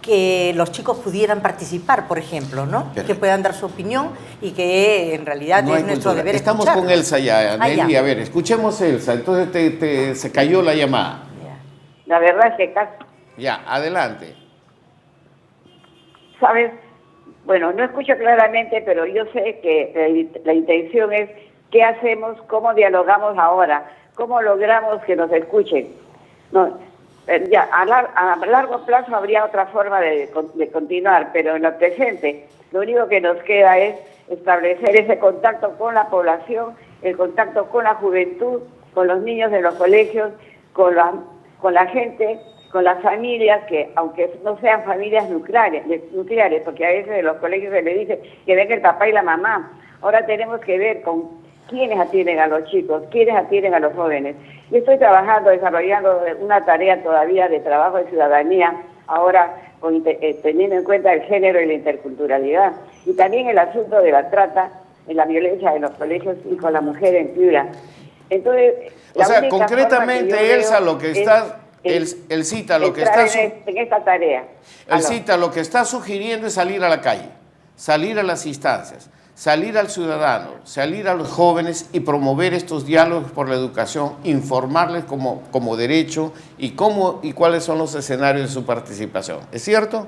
que los chicos pudieran participar, por ejemplo, ¿no? Que puedan dar su opinión y que en realidad es nuestro deber escucharlos. Estamos con Elsa ya, Nelly. A ver, escuchemos Elsa. Entonces se cayó la llamada. La verdad es que casi... Ya, adelante. ¿Sabes? Bueno, no escucho claramente, pero yo sé que la intención es qué hacemos, cómo dialogamos ahora, cómo logramos que nos escuchen. No, ya, a largo plazo habría otra forma de continuar, pero en lo presente lo único que nos queda es establecer ese contacto con la población, el contacto con la juventud, con los niños de los colegios, con la gente, con las familias, que aunque no sean familias nucleares, porque a veces en los colegios se le dice que venga el papá y la mamá. Ahora tenemos que ver con quiénes atienden a los chicos, quiénes atienden a los jóvenes. Yo estoy desarrollando una tarea todavía de trabajo de ciudadanía, ahora teniendo en cuenta el género y la interculturalidad, y también el asunto de la trata, en la violencia en los colegios y con la mujer en Piura. Entonces, o sea, concretamente, Elsa, lo que está... Él cita lo que está... en esta tarea. Él cita lo que está sugiriendo es salir a la calle, salir a las instancias, salir al ciudadano, salir a los jóvenes y promover estos diálogos por la educación, informarles como derecho y cuáles son los escenarios de su participación. ¿Es cierto?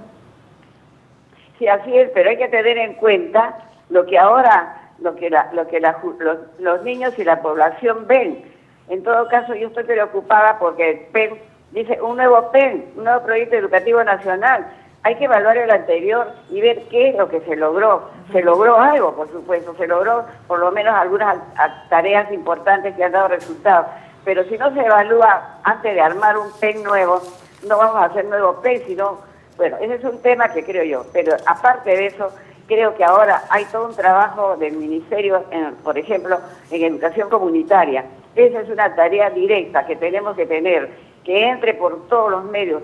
Sí, así es, pero hay que tener en cuenta lo que ahora, los niños y la población ven. En todo caso, yo estoy preocupada porque el PEN dice un nuevo PEN, un nuevo proyecto educativo nacional. Hay que evaluar el anterior y ver qué es lo que se logró. Se logró algo, por supuesto, se logró por lo menos algunas tareas importantes que han dado resultados. Pero si no se evalúa antes de armar un PEN nuevo, no vamos a hacer nuevo PEN, sino... Bueno, ese es un tema que creo yo. Pero aparte de eso, creo que ahora hay todo un trabajo del Ministerio, por ejemplo, en educación comunitaria. Esa es una tarea directa que tenemos que tener, que entre por todos los medios,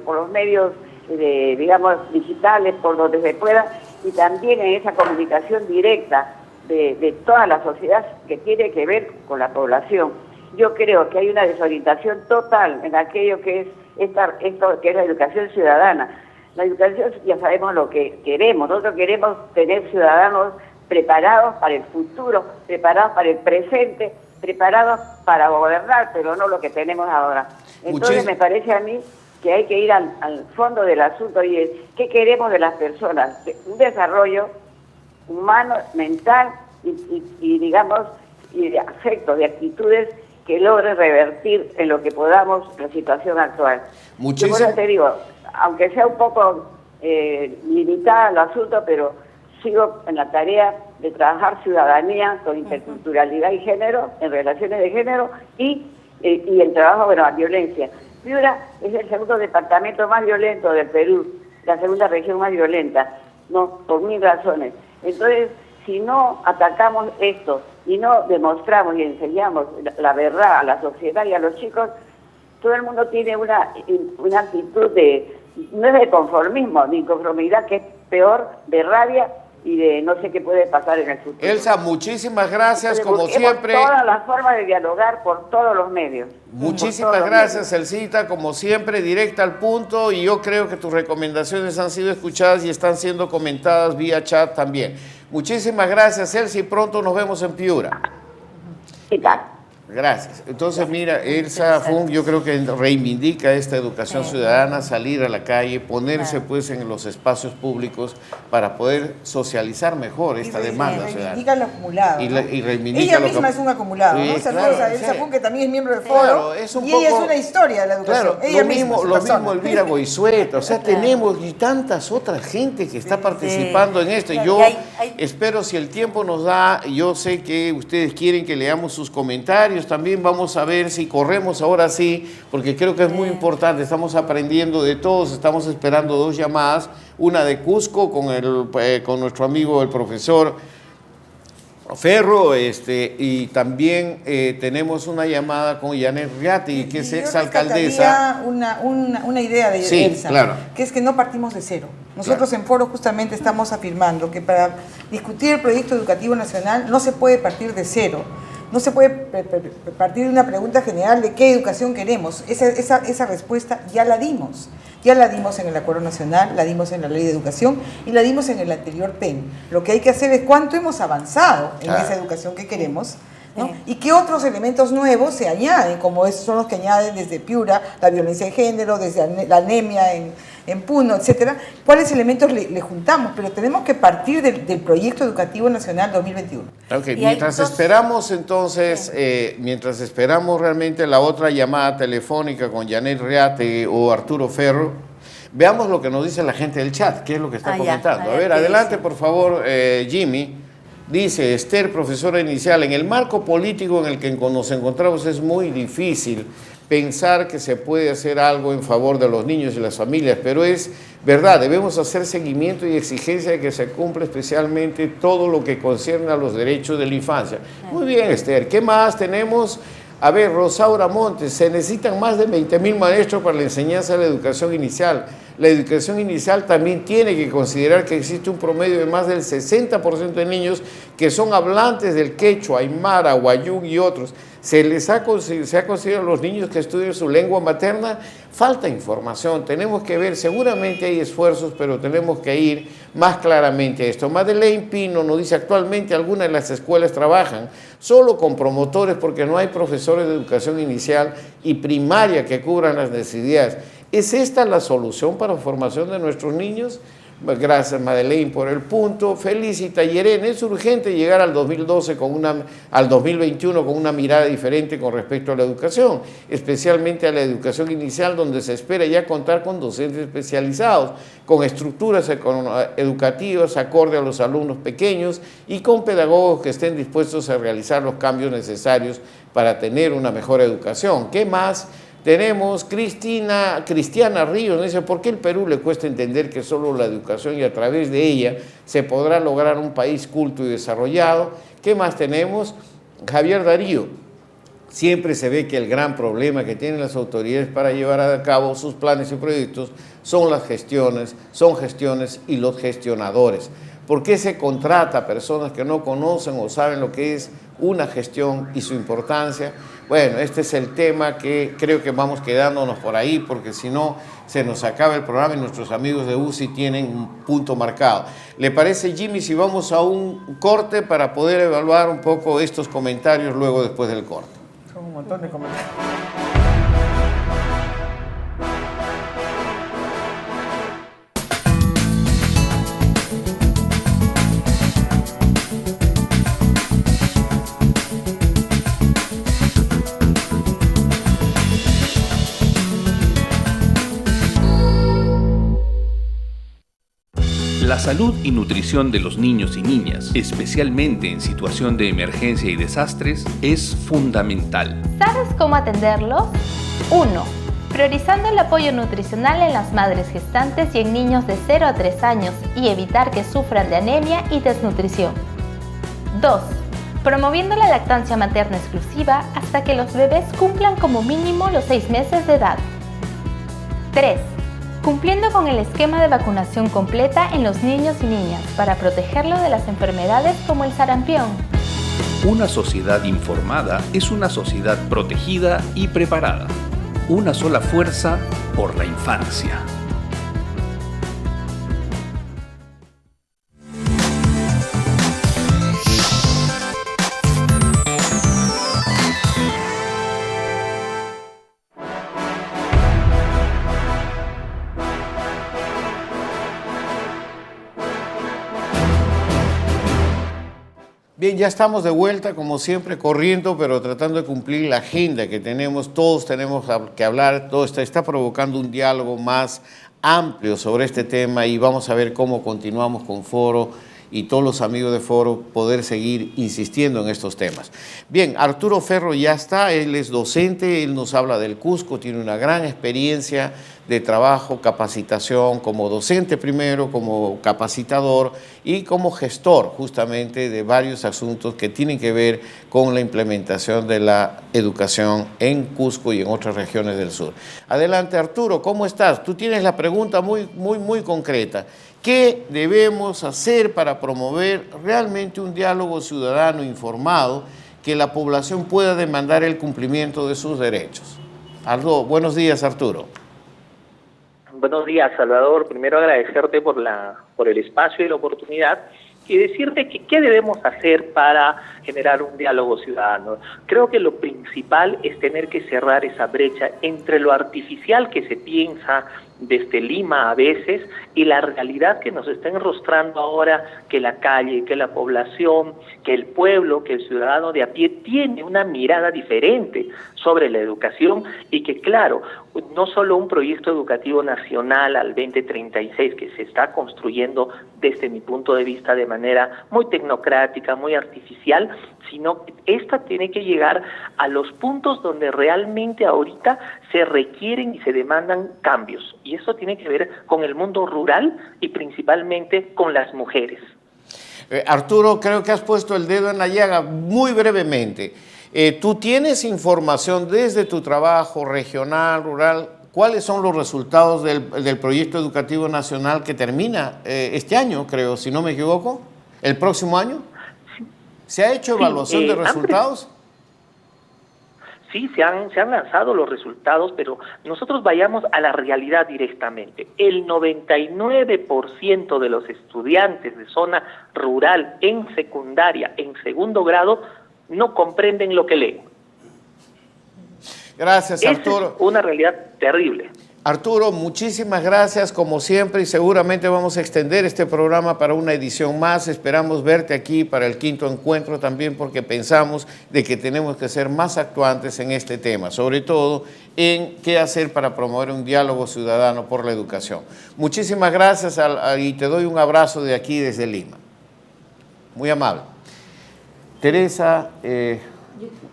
digamos, digitales, por donde se pueda, y también en esa comunicación directa de toda la sociedad que tiene que ver con la población. Yo creo que hay una desorientación total en aquello que es esto que es la educación ciudadana. La educación, ya sabemos lo que queremos. Nosotros queremos tener ciudadanos preparados para el futuro, preparados para el presente, preparados para gobernar, pero no lo que tenemos ahora. Entonces me parece a mí que hay que ir al fondo del asunto y es qué queremos de las personas, un desarrollo humano, mental y digamos, y de afecto, de actitudes que logren revertir en lo que podamos la situación actual. Yo por eso te digo, aunque sea un poco limitada el asunto, pero sigo en la tarea de trabajar ciudadanía con interculturalidad y género, en relaciones de género y el trabajo, la violencia. Piura es el segundo departamento más violento del Perú, la segunda región más violenta, no, por 1000 razones. Entonces, si no atacamos esto y no demostramos y enseñamos la verdad a la sociedad y a los chicos, todo el mundo tiene una actitud no es de conformismo, ni conformidad, que es peor, de rabia y de no sé qué puede pasar en el futuro. Elsa, muchísimas gracias, como Busquemos siempre. todas las formas de dialogar por todos los medios. Muchísimas gracias, Elsita, como siempre, directa al punto, y yo creo que tus recomendaciones han sido escuchadas y están siendo comentadas vía chat también. Muchísimas gracias, Elsa, y pronto nos vemos en Piura. ¿Qué tal? Gracias. Entonces, mira, Elsa Fung, yo creo que reivindica esta educación ciudadana, salir a la calle, ponerse pues en los espacios públicos para poder socializar mejor esta demanda ciudadana. Reivindica lo acumulado. Y reivindica ella lo misma que... es un acumulado, Sí, ¿no? Saludos claro, a Elsa sí. Fung, que también es miembro del foro, Claro, es un ella poco- es una historia de la educación. Claro, Ella lo misma mismo, es lo persona. mismo Elvira Goizueta, o sea, tenemos y tantas otras gente que está participando en esto. Y yo espero, si el tiempo nos da, yo sé que ustedes quieren que leamos sus comentarios, también vamos a ver si corremos ahora sí, porque creo que es muy importante, estamos aprendiendo de todos, estamos esperando 2 llamadas, una de Cusco con nuestro amigo el profesor Ferro, y también tenemos una llamada con Janet Riati, que es exalcaldesa. Una idea de Sí, Elsa, claro. que es que no partimos de cero. Nosotros en Foro justamente estamos afirmando que para discutir el proyecto educativo nacional no se puede partir de cero. No se puede partir de una pregunta general de qué educación queremos. Esa respuesta ya la dimos. Ya la dimos en el Acuerdo Nacional, la dimos en la Ley de Educación y la dimos en el anterior PEN. Lo que hay que hacer es cuánto hemos avanzado en esa educación que queremos, ¿no? Y qué otros elementos nuevos se añaden, como son los que añaden desde Piura, la violencia de género, desde la anemia en Puno, etcétera. ¿Cuáles elementos le juntamos? Pero tenemos que partir del Proyecto Educativo Nacional 2021. Ok, mientras esperamos entonces, mientras esperamos realmente la otra llamada telefónica con Janet Riate o Arturo Ferro, veamos lo que nos dice la gente del chat, qué es lo que está comentando. A ver, adelante por favor, Jimmy. Dice Esther, profesora inicial, en el marco político en el que nos encontramos es muy difícil pensar que se puede hacer algo en favor de los niños y las familias, pero es verdad, debemos hacer seguimiento y exigencia de que se cumpla especialmente todo lo que concierne a los derechos de la infancia. Muy bien, Esther, ¿qué más tenemos? A ver, Rosaura Montes, se necesitan más de 20.000 maestros para la enseñanza de la educación inicial. La educación inicial también tiene que considerar que existe un promedio de más del 60% de niños que son hablantes del quechua, aymara, guayú y otros. ¿Se ha considerado a los niños que estudian su lengua materna? Falta información, tenemos que ver, seguramente hay esfuerzos, pero tenemos que ir más claramente a esto. Madeleine Pino nos dice, actualmente algunas de las escuelas trabajan solo con promotores porque no hay profesores de educación inicial y primaria que cubran las necesidades. ¿Es esta la solución para la formación de nuestros niños? Gracias, Madeleine, por el punto. Felicita Yeren, es urgente llegar al 2021 con una mirada diferente con respecto a la educación, especialmente a la educación inicial, donde se espera ya contar con docentes especializados, con estructuras educativas acorde a los alumnos pequeños y con pedagogos que estén dispuestos a realizar los cambios necesarios para tener una mejor educación. ¿Qué más? Tenemos Cristiana Ríos, dice, ¿por qué al Perú le cuesta entender que solo la educación y a través de ella se podrá lograr un país culto y desarrollado? ¿Qué más tenemos? Javier Darío, siempre se ve que el gran problema que tienen las autoridades para llevar a cabo sus planes y proyectos son las gestiones y los gestionadores. ¿Por qué se contrata a personas que no conocen o saben lo que es una gestión y su importancia? Bueno, este es el tema que creo que vamos quedándonos por ahí, porque si no se nos acaba el programa y nuestros amigos de UCI tienen un punto marcado. ¿Le parece, Jimmy, si vamos a un corte para poder evaluar un poco estos comentarios luego después del corte? Son un montón de comentarios. La salud y nutrición de los niños y niñas, especialmente en situación de emergencia y desastres, es fundamental. ¿Sabes cómo atenderlos? 1. Priorizando el apoyo nutricional en las madres gestantes y en niños de 0 a 3 años y evitar que sufran de anemia y desnutrición. 2. Promoviendo la lactancia materna exclusiva hasta que los bebés cumplan como mínimo los 6 meses de edad. 3. cumpliendo con el esquema de vacunación completa en los niños y niñas para protegerlo de las enfermedades como el sarampión. Una sociedad informada es una sociedad protegida y preparada. Una sola fuerza por la infancia. Bien, ya estamos de vuelta, como siempre, corriendo, pero tratando de cumplir la agenda que tenemos. Todos tenemos que hablar, todo está provocando un diálogo más amplio sobre este tema y vamos a ver cómo continuamos con Foro y todos los amigos de Foro poder seguir insistiendo en estos temas. Bien, Arturo Ferro ya está, él es docente, él nos habla del Cusco, tiene una gran experiencia de trabajo, capacitación, como docente primero, como capacitador y como gestor justamente de varios asuntos que tienen que ver con la implementación de la educación en Cusco y en otras regiones del sur. Adelante, Arturo, ¿cómo estás? Tú tienes la pregunta muy concreta. ¿Qué debemos hacer para promover realmente un diálogo ciudadano informado que la población pueda demandar el cumplimiento de sus derechos? Buenos días, Arturo. Buenos días, Salvador. Primero agradecerte por el espacio y la oportunidad y decirte que qué debemos hacer para generar un diálogo ciudadano. Creo que lo principal es tener que cerrar esa brecha entre lo artificial que se piensa desde Lima a veces y la realidad que nos está enrostrando ahora, que la calle, que la población, que el pueblo, que el ciudadano de a pie tiene una mirada diferente sobre la educación y que claro, no solo un proyecto educativo nacional al 2036 que se está construyendo desde mi punto de vista de manera muy tecnocrática, muy artificial, sino que esta tiene que llegar a los puntos donde realmente ahorita se requieren y se demandan cambios. Y eso tiene que ver con el mundo rural y principalmente con las mujeres. Arturo, creo que has puesto el dedo en la llaga muy brevemente. ¿Tú tienes información desde tu trabajo regional, rural? ¿Cuáles son los resultados del proyecto educativo nacional que termina este año, creo, si no me equivoco? ¿El próximo año? ¿Se ha hecho evaluación de resultados? Sí, se han lanzado los resultados, pero nosotros vayamos a la realidad directamente. El 99% de los estudiantes de zona rural en secundaria, en segundo grado, no comprenden lo que leen. Gracias, Arturo. Es una realidad terrible. Arturo, muchísimas gracias como siempre y seguramente vamos a extender este programa para una edición más. Esperamos verte aquí para el 5º encuentro también porque pensamos de que tenemos que ser más actuantes en este tema, sobre todo en qué hacer para promover un diálogo ciudadano por la educación. Muchísimas gracias y te doy un abrazo de aquí desde Lima. Muy amable. Teresa,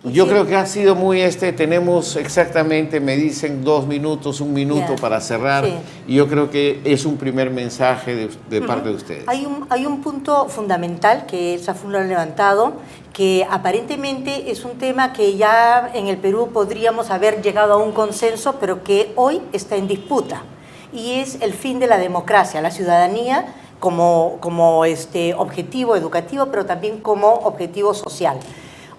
yo creo que ha sido muy tenemos exactamente, me dicen 2 minutos, 1 minuto para cerrar, y yo creo que es un primer mensaje de parte de ustedes. Hay un punto fundamental que el SAFUN lo ha levantado, que aparentemente es un tema que ya en el Perú podríamos haber llegado a un consenso, pero que hoy está en disputa, y es el fin de la democracia, la ciudadanía como objetivo educativo, pero también como objetivo social.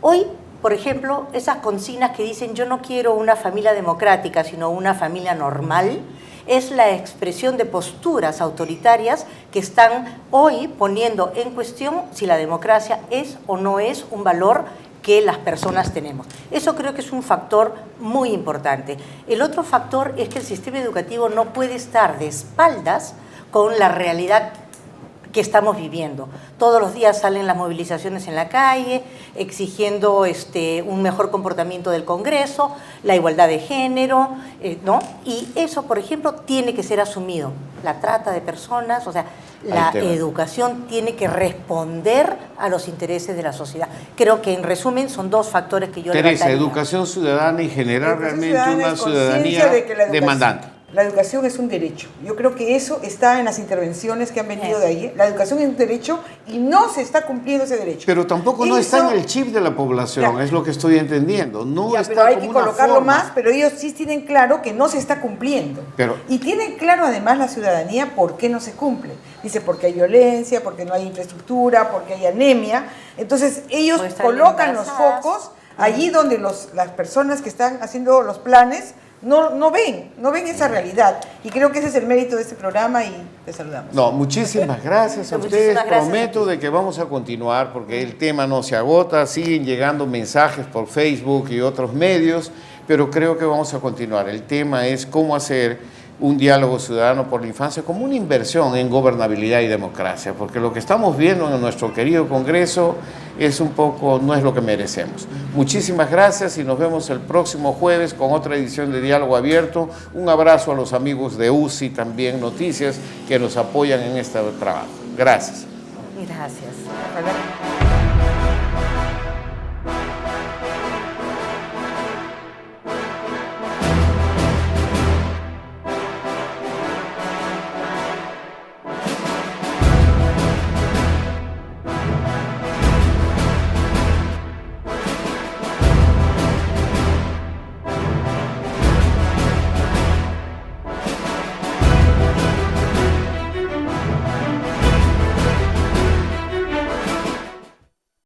Hoy, por ejemplo, esas consignas que dicen yo no quiero una familia democrática, sino una familia normal, es la expresión de posturas autoritarias que están hoy poniendo en cuestión si la democracia es o no es un valor que las personas tenemos. Eso creo que es un factor muy importante. El otro factor es que el sistema educativo no puede estar de espaldas con la realidad que estamos viviendo. Todos los días salen las movilizaciones en la calle, exigiendo un mejor comportamiento del Congreso, la igualdad de género, ¿no? Y eso, por ejemplo, tiene que ser asumido. La trata de personas, o sea, la educación tiene que responder a los intereses de la sociedad. Creo que, en resumen, son 2 factores que yo Teresa, levantaría. educación ciudadana y generar realmente una ciudadanía demandante. La educación es un derecho. Yo creo que eso está en las intervenciones que han venido de ahí. La educación es un derecho y no se está cumpliendo ese derecho. Pero tampoco no está en el chip de la población, es lo que estoy entendiendo. No está pero hay que como una colocarlo forma. más, pero ellos sí tienen claro que no se está cumpliendo. Y tienen claro además la ciudadanía por qué no se cumple. Dice, porque hay violencia, porque no hay infraestructura, porque hay anemia. Entonces ellos colocan los focos allí donde las personas que están haciendo los planes no ven esa realidad. Y creo que ese es el mérito de este programa y te saludamos. No, muchísimas gracias a ustedes. Prometo de que vamos a continuar porque el tema no se agota, siguen llegando mensajes por Facebook y otros medios, pero creo que vamos a continuar. El tema es cómo hacer un diálogo ciudadano por la infancia como una inversión en gobernabilidad y democracia, porque lo que estamos viendo en nuestro querido Congreso es un poco, no es lo que merecemos. Muchísimas gracias y nos vemos el próximo jueves con otra edición de Diálogo Abierto. Un abrazo a los amigos de UCI también Noticias que nos apoyan en este trabajo. Gracias. Gracias.